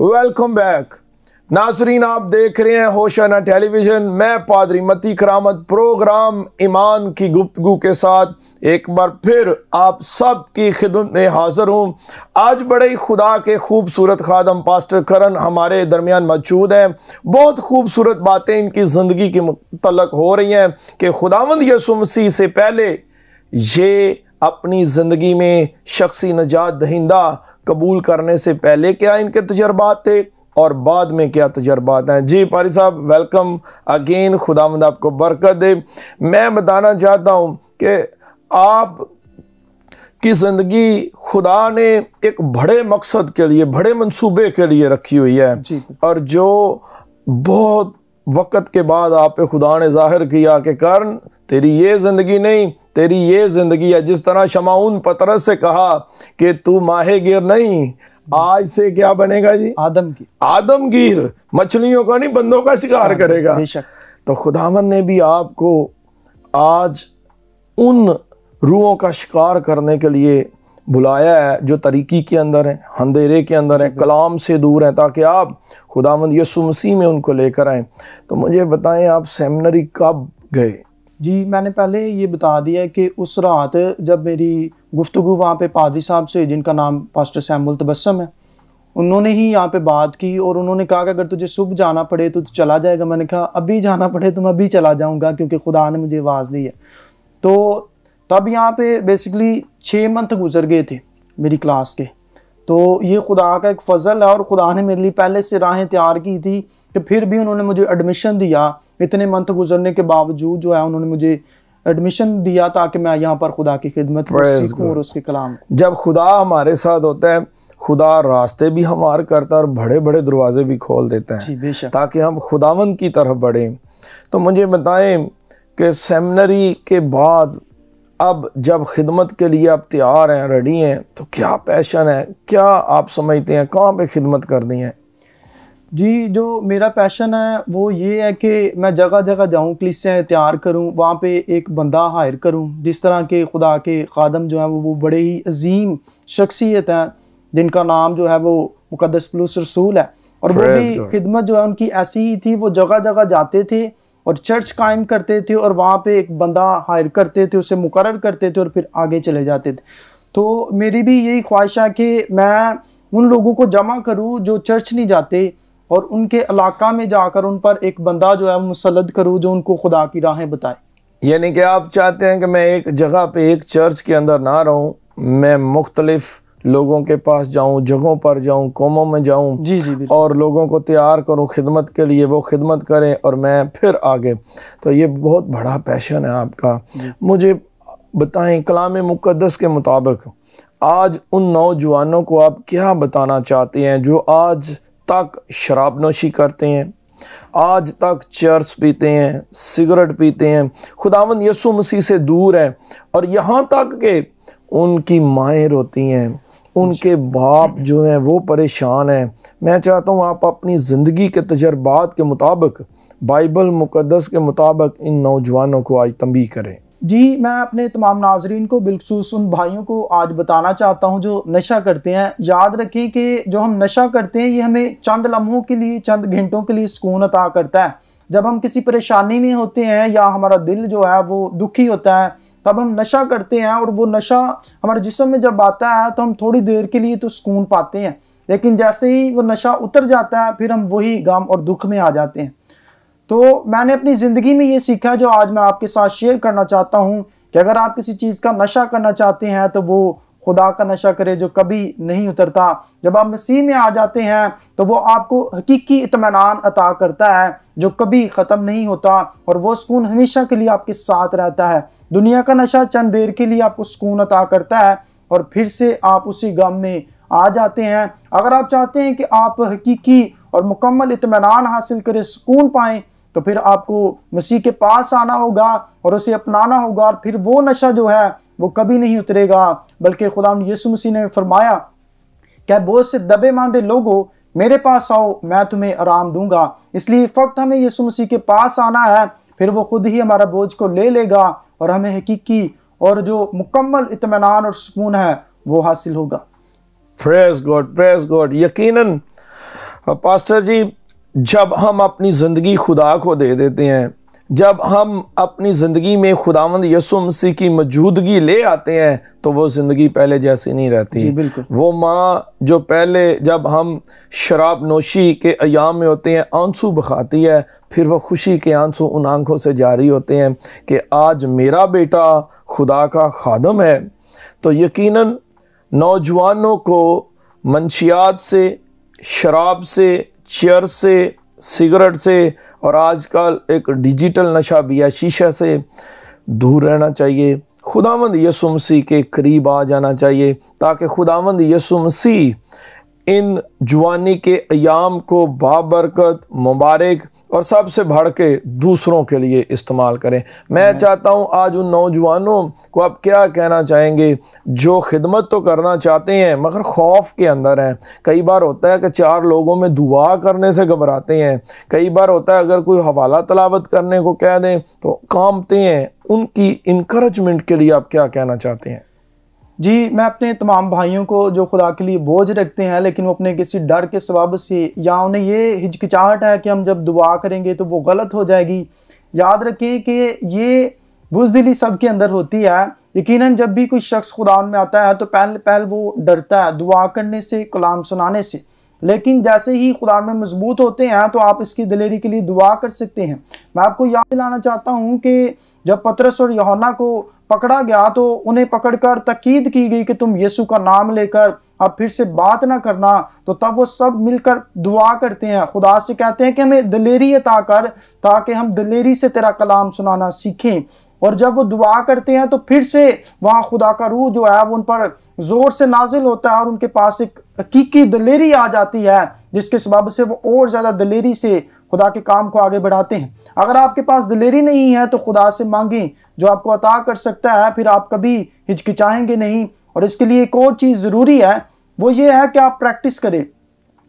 Welcome back नाजरीन, आप देख रहे हैं होशाना टेलीविजन। मैं पादरी मती करामत प्रोग्राम ईमान की गुफ्तगू के साथ एक बार फिर आप सब की खिदमत में हाजिर हूँ। आज बड़े ही खुदा के खूबसूरत खादम पास्टर करन हमारे दरमियान मौजूद हैं। बहुत खूबसूरत बातें इनकी ज़िंदगी के मुतल्लक हो रही हैं कि खुदावंद यीशु मसीह से पहले ये अपनी ज़िंदगी में शख्सी नजात दहिंदा कबूल करने से पहले क्या इनके तजर्बात थे और बाद में क्या तजर्बात हैं। जी पारी साहब, वेलकम अगेन, खुदावंद आपको बरकत दे। मैं बताना चाहता हूँ कि आप की ज़िंदगी खुदा ने एक बड़े मकसद के लिए, बड़े मंसूबे के लिए रखी हुई है और जो बहुत वक़्त के बाद आप पे खुदा ने जाहिर किया कि करन तेरी ये ज़िंदगी नहीं, तेरी ये ज़िंदगी है। जिस तरह शमाउन पतरस से कहा कि तू माहेगिर नहीं, आज से क्या बनेगा जी? आदमगीर। मछलियों का नहीं, बंदों का शिकार करेगा। तो खुदावन ने भी आपको आज उन रूहों का शिकार करने के लिए बुलाया है जो तरीकी के अंदर हैं, अंधेरे के अंदर हैं, कलाम से दूर हैं, ताकि आप खुदावंद यीशु मसीह में उनको लेकर आएँ। तो मुझे बताएं, आप सेमिनरी कब गए? जी, मैंने पहले ये बता दिया कि उस रात जब मेरी गुफ्तगू वहाँ पे पादरी साहब से, जिनका नाम पास्टर सैमुअल तबस्सुम है, उन्होंने ही यहाँ पे बात की और उन्होंने कहा कि अगर तुझे सुबह जाना पड़े तो तू चला जाएगा। मैंने कहा अभी जाना पड़े तो मैं अभी चला जाऊँगा, क्योंकि खुदा ने मुझे आवाज़ दी है। तो तब यहाँ पे बेसिकली 6 मंथ गुजर गए थे मेरी क्लास के। तो ये खुदा का एक फ़ज़ल है और खुदा ने मेरे लिए पहले से राहें तैयार की थी कि फिर भी उन्होंने मुझे एडमिशन दिया। इतने मंथ गुजरने के बावजूद जो है उन्होंने मुझे एडमिशन दिया ताकि मैं यहाँ पर खुदा की खिदमत सीखूं और उसके कलाम। जब खुदा हमारे साथ होता है, खुदा रास्ते भी हमारे करता है और बड़े बड़े दरवाजे भी खोल देते हैं ताकि हम खुदावंद की तरफ बढ़ें। तो मुझे बताएं कि सेमिनरी के बाद अब जब खिदमत के लिए आप तैयार हैं, रेडी हैं, तो क्या पैशन है, क्या आप समझते हैं, कहाँ पे खिदमत करनी है? जी, जो मेरा पैशन है वो ये है कि मैं जगह जगह जाऊँ, कलीसियाँ तैयार करूँ, वहाँ पे एक बंदा हायर करूँ जिस तरह के खुदा के खादम जो हैं वो बड़े ही अजीम शख्सियत हैं, जिनका नाम जो है वो मुकद्दस पौलुस रसूल है। और वो भी खिदमत जो है उनकी ऐसी ही थी, वो जगह जगह जाते थे और चर्च कायम करते थे और वहाँ पे एक बंदा हायर करते थे, उसे मुकर्रर करते थे और फिर आगे चले जाते थे। तो मेरी भी यही ख्वाहिश है कि मैं उन लोगों को जमा करूँ जो चर्च नहीं जाते और उनके इलाका में जाकर उन पर एक बंदा जो है मुसल्लत करूँ जो उनको खुदा की राहें बताए। यानी कि आप चाहते हैं कि मैं एक जगह पे, एक चर्च के अंदर ना रहूं, मैं मुख्तलिफ लोगों के पास जाऊं, जगहों पर जाऊं, कौमों में जाऊं। जी और लोगों को तैयार करूं खिदमत के लिए, वो खिदमत करें और मैं फिर आगे। तो ये बहुत बड़ा पैशन है आपका। मुझे बताएं, कलाम मुक़द्दस के मुताबिक आज उन नौजवानों को आप क्या बताना चाहते हैं जो आज तक शराब नोशी करते हैं, आज तक चर्च पीते हैं, सिगरेट पीते हैं, खुदावंद यीशु मसीह से दूर हैं और यहाँ तक कि उनकी माएँ रोती हैं, उनके बाप जो हैं वो परेशान हैं। मैं चाहता हूँ आप अपनी ज़िंदगी के तजर्बात के मुताबिक, बाइबल मुक़द्दस के मुताबिक इन नौजवानों को आज तंबीह करें। जी, मैं अपने तमाम नाजरीन को, बिलखुसूस उन भाइयों को आज बताना चाहता हूं जो नशा करते हैं। याद रखें कि जो हम नशा करते हैं ये हमें चंद लम्हों के लिए, चंद घंटों के लिए सुकून अता करता है। जब हम किसी परेशानी में होते हैं या हमारा दिल जो है वो दुखी होता है, तब हम नशा करते हैं और वो नशा हमारे जिस्म में जब आता है तो हम थोड़ी देर के लिए तो सुकून पाते हैं, लेकिन जैसे ही वो नशा उतर जाता है फिर हम वही गम और दुख में आ जाते हैं। तो मैंने अपनी ज़िंदगी में ये सीखा जो आज मैं आपके साथ शेयर करना चाहता हूँ कि अगर आप किसी चीज़ का नशा करना चाहते हैं तो वो खुदा का नशा करें जो कभी नहीं उतरता। जब आप मसीह में आ जाते हैं तो वो आपको हकीकी इत्मीनान अता करता है जो कभी ख़त्म नहीं होता और वो सुकून हमेशा के लिए आपके साथ रहता है। दुनिया का नशा चंद देर के लिए आपको सुकून अता करता है और फिर से आप उसी गम में आ जाते हैं। अगर आप चाहते हैं कि आप हकीकी और मुकम्मल इत्मीनान हासिल करें, सुकून पाएँ, तो फिर आपको मसीह के पास आना होगा और उसे अपनाना होगा और फिर वो नशा जो है वो कभी नहीं उतरेगा। बल्कि खुदा यीशु मसीह ने फरमाया कि बोझ से दबे मांदे लोगों मेरे पास आओ, मैं तुम्हें आराम दूंगा। इसलिए फक्त हमें यीशु मसीह के पास आना है, फिर वो खुद ही हमारा बोझ को ले लेगा और हमें हकीकी और जो मुकम्मल इत्मीनान और सुकून है वो हासिल होगा। Praise God, praise God. यकीनन पास्टर जी, जब हम अपनी ज़िंदगी खुदा को दे देते हैं, जब हम अपनी ज़िंदगी में खुदावंद यीशु मसीह की मौजूदगी ले आते हैं, तो वो ज़िंदगी पहले जैसी नहीं रहती। जी बिल्कुल। वो माँ जो पहले जब हम शराब नोशी के अयाम में होते हैं आंसू बहाती है, फिर वो खुशी के आंसू उन आंखों से जारी होते हैं कि आज मेरा बेटा खुदा का खादम है। तो यकीनन नौजवानों को मंशियात से, शराब से, चेयर से, सिगरेट से और आजकल एक डिजिटल नशा भी है शीशा से दूर रहना चाहिए। खुदावंद यीशु मसीह के करीब आ जाना चाहिए ताकि खुदावंद यीशु मसीह इन जवानी के अयाम को बाबरकत, मुबारक और सबसे बढ़ के दूसरों के लिए इस्तेमाल करें। मैं चाहता हूं आज उन नौजवानों को आप क्या कहना चाहेंगे जो खिदमत तो करना चाहते हैं मगर खौफ के अंदर हैं। कई बार होता है कि 4 लोगों में दुआ करने से घबराते हैं, कई बार होता है अगर कोई हवाला तलावत करने को कह दें तो कांपते हैं। उनकी इनकरेजमेंट के लिए आप क्या कहना चाहते हैं? जी, मैं अपने तमाम भाइयों को जो खुदा के लिए बोझ रखते हैं लेकिन वो अपने किसी डर के सबब से या उन्हें ये हिचकिचाहट है कि हम जब दुआ करेंगे तो वो गलत हो जाएगी, याद रखें कि ये बुज़दिली सबके अंदर होती है। यकीनन जब भी कोई शख्स खुदा में आता है तो पहले वो डरता है दुआ करने से, कलाम सुनाने से, लेकिन जैसे ही खुदा में मजबूत होते हैं तो आप इसकी दिलेरी के लिए दुआ कर सकते हैं। मैं आपको याद दिलाना चाहता हूँ कि जब पतरस और यूहन्ना को पकड़ा गया तो उन्हें पकड़कर ताकीद की गई कि तुम यीशु का नाम लेकर अब फिर से बात ना करना, तो तब वो सब मिलकर दुआ करते हैं, खुदा से कहते हैं कि हमें दिलेरी अता कर ताकि हम दिलेरी से तेरा कलाम सुनाना सीखें। और जब वो दुआ करते हैं तो फिर से वहाँ खुदा का रूह जो है वो उन पर जोर से नाजिल होता है और उनके पास एक हकीकी दिलेरी आ जाती है जिसके सबब से वो और ज़्यादा दिलेरी से खुदा के काम को आगे बढ़ाते हैं। अगर आपके पास दिलेरी नहीं है तो खुदा से मांगें जो आपको अता कर सकता है, फिर आप कभी हिचकिचाएंगे नहीं। और इसके लिए एक और चीज़ ज़रूरी है, वो ये है कि आप प्रैक्टिस करें,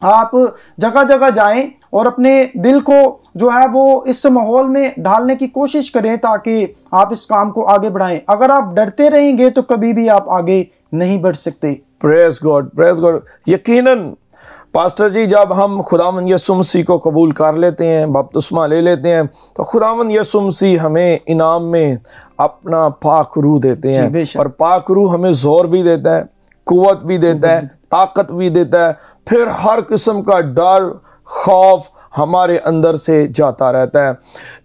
आप जगह जगह जाएं और अपने दिल को जो है वो इस माहौल में ढालने की कोशिश करें ताकि आप इस काम को आगे बढ़ाएं। अगर आप डरते रहेंगे तो कभी भी आप आगे नहीं बढ़ सकते। Praise God, praise God. यकीनन पास्टर जी, जब हम खुदावंद यीशु मसीह को कबूल कर लेते हैं, बपतिस्मा ले लेते हैं, तो खुदावंद यीशु मसीह हमें इनाम में अपना पाक रूह देते हैं। और पाक रूह हमें जोर भी देता है, कुव्वत भी देता है, ताकत भी देता है, फिर हर किस्म का डर, खौफ हमारे अंदर से जाता रहता है।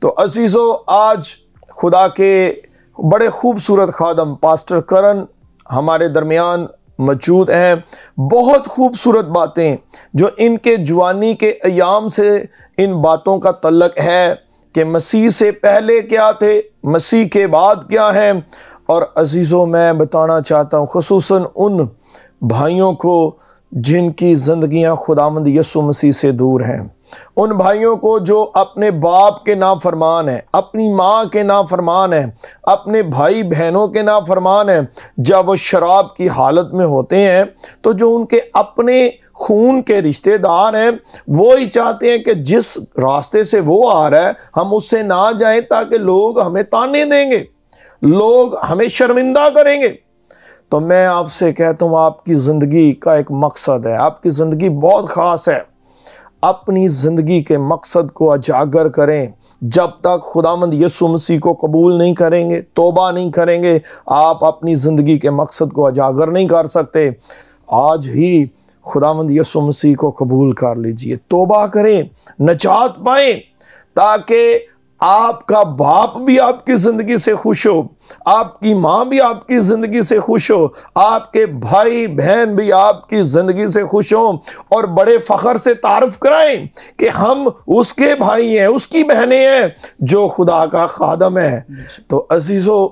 तो अजीज़ों, आज खुदा के बड़े खूबसूरत खादम पास्टर करण हमारे दरमियान मौजूद हैं। बहुत खूबसूरत बातें जो इनके जवानी के अयाम से इन बातों का तल्लक है कि मसीह से पहले क्या थे, मसीह के बाद क्या है। और अजीज़ों, मैं बताना चाहता हूँ खुसूसन उन भाइयों को जिनकी ज़िंदगियाँ खुदावंद यीशु मसीह से दूर हैं, उन भाइयों को जो अपने बाप के नाफरमान हैं, अपनी माँ के नाफरमान हैं, अपने भाई बहनों के नाफरमान हैं। जब वो शराब की हालत में होते हैं तो जो उनके अपने खून के रिश्तेदार हैं वो ही चाहते हैं कि जिस रास्ते से वो आ रहा है हम उससे ना जाएं ताकि लोग हमें ताने देंगे, लोग हमें शर्मिंदा करेंगे। तो मैं आपसे कहता हूँ आपकी ज़िंदगी का एक मकसद है, आपकी ज़िंदगी बहुत ख़ास है। अपनी ज़िंदगी के मकसद को उजागर करें। जब तक खुदावंद यीशु मसीह को कबूल नहीं करेंगे, तौबा नहीं करेंगे, आप अपनी ज़िंदगी के मकसद को उजागर नहीं कर सकते। आज ही खुदावंद यीशु मसीह को कबूल कर लीजिए, तौबा करें, नजात पाएं, ताकि आपका बाप भी आपकी ज़िंदगी से खुश हो, आपकी माँ भी आपकी ज़िंदगी से खुश हो, आपके भाई बहन भी आपकी ज़िंदगी से खुश हो और बड़े फ़ख्र से तारुफ कराएं कि हम उसके भाई हैं, उसकी बहनें हैं जो खुदा का खादम है। तो अजीज़ों,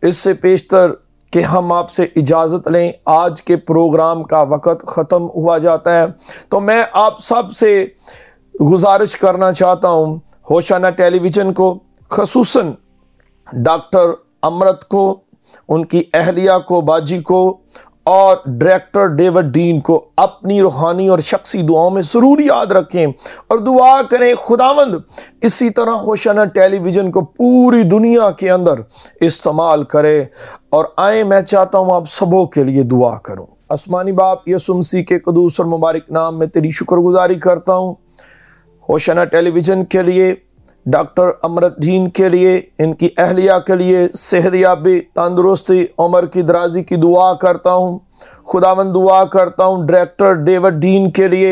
इससे पेशतर कि हम आपसे इजाज़त लें, आज के प्रोग्राम का वक़्त ख़त्म हुआ जाता है। तो मैं आप सब से गुजारिश करना चाहता हूँ, होशाना टेलीविज़न को, ख़ुसूसन डॉक्टर अमृत को, उनकी अहलिया को, बाजी को और डायरेक्टर डेविड डीन को अपनी रूहानी और शख्सी दुआओं में ज़रूर याद रखें और दुआ करें खुदावंद इसी तरह होशाना टेलीविज़न को पूरी दुनिया के अंदर इस्तेमाल करे। और आए, मैं चाहता हूँ आप सबों के लिए दुआ करूँ। आसमानी बाप यीशु मसीह के कदूस और मुबारक नाम में तेरी शुक्रगुजारी करता हूँ होशाना टेलीविज़न के लिए, डॉक्टर अमरदीन के लिए, इनकी अहलिया के लिए सेहतयाबी, तंदुरुस्ती, उम्र की दराजी की दुआ करता हूँ। खुदावंद दुआ करता हूँ डायरेक्टर डेविड डीन के लिए,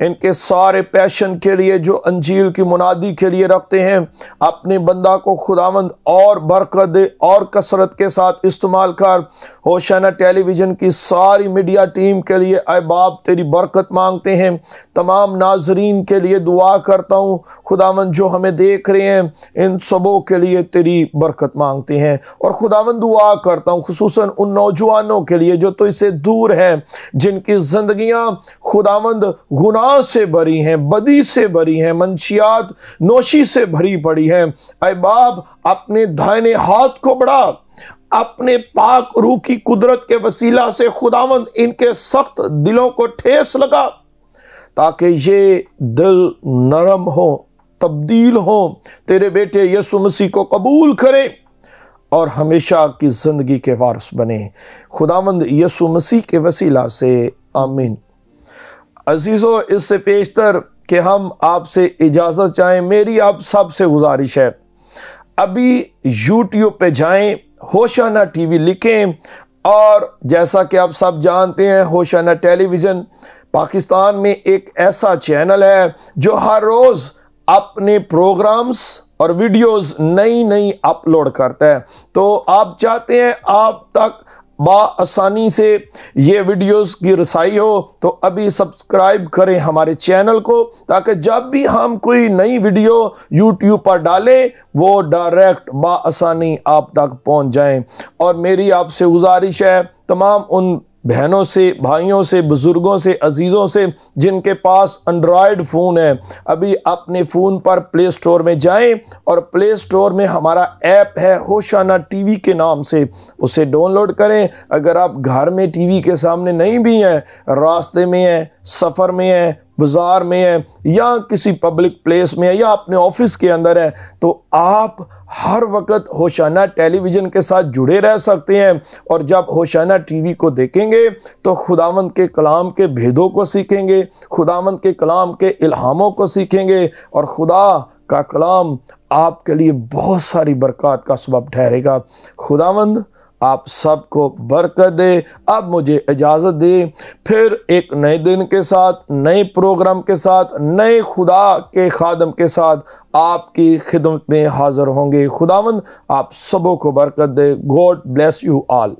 इनके सारे पैशन के लिए जो अंजील की मुनादी के लिए रखते हैं। अपने बंदा को खुदावंद और बरकत दे और कसरत के साथ इस्तेमाल कर। होशाना टेलीविज़न की सारी मीडिया टीम के लिए आए बाप तेरी बरकत मांगते हैं। तमाम नाजरीन के लिए दुआ करता हूँ खुदावंद जो हमें देख रहे हैं, इन सबों के लिए तेरी बरकत मांगते हैं। और खुदावंद दुआ करता हूँ खुसूसन उन नौजवानों के लिए जो तो इससे दूर हैं, जिनकी जिंदगियां खुदावंद गुनाह से भरी हैं, बदी से भरी हैं, मंशियात नोशी से भरी पड़ी हैं। ऐ बाप अपने दाहिने हाथ को बढ़ा, अपने पाक रूह की कुदरत के वसीला से खुदावंद इनके सख्त दिलों को ठेस लगा, ताकि ये दिल नरम हो, तब्दील हो, तेरे बेटे यीशु मसीह को कबूल करें और हमेशा की जिंदगी के वारिस बने। खुदावंद यीशु मसीह के वसीला से आमीन। अजीज़ों, इससे पेशतर कि हम आपसे इजाज़त चाहें, मेरी आप सबसे गुजारिश है, अभी यूट्यूब पे जाएं, होशाना टीवी लिखें, और जैसा कि आप सब जानते हैं होशाना टेलीविज़न पाकिस्तान में एक ऐसा चैनल है जो हर रोज़ अपने प्रोग्राम्स और वीडियोस नई अपलोड करता है। तो आप चाहते हैं आप तक आसानी से ये वीडियोस की रसाई हो, तो अभी सब्सक्राइब करें हमारे चैनल को, ताकि जब भी हम कोई नई वीडियो यूट्यूब पर डालें वो डायरेक्ट आसानी आप तक पहुंच जाएं। और मेरी आपसे गुजारिश है तमाम उन बहनों से, भाइयों से, बुजुर्गों से, अजीज़ों से जिनके पास एंड्रॉयड फ़ोन है, अभी अपने फ़ोन पर प्ले स्टोर में जाएं और प्ले स्टोर में हमारा ऐप है होशाना टीवी के नाम से, उसे डाउनलोड करें। अगर आप घर में टीवी के सामने नहीं भी हैं, रास्ते में हैं, सफ़र में हैं, बाज़ार में है, या किसी पब्लिक प्लेस में है, या अपने ऑफिस के अंदर है, तो आप हर वक्त होशाना टेलीविज़न के साथ जुड़े रह सकते हैं। और जब होशाना टीवी को देखेंगे तो खुदावंद के कलाम के भेदों को सीखेंगे, खुदावंद के कलाम के इल्हामों को सीखेंगे, और खुदा का कलाम आपके लिए बहुत सारी बरकत का सबब ठहरेगा। खुदावंद आप सबको बरकत दे। अब मुझे इजाज़त दे, फिर एक नए दिन के साथ, नए प्रोग्राम के साथ, नए खुदा के खादम के साथ आपकी खिदमत में हाज़िर होंगे। खुदावंद आप सबों को बरकत दे। God bless you all.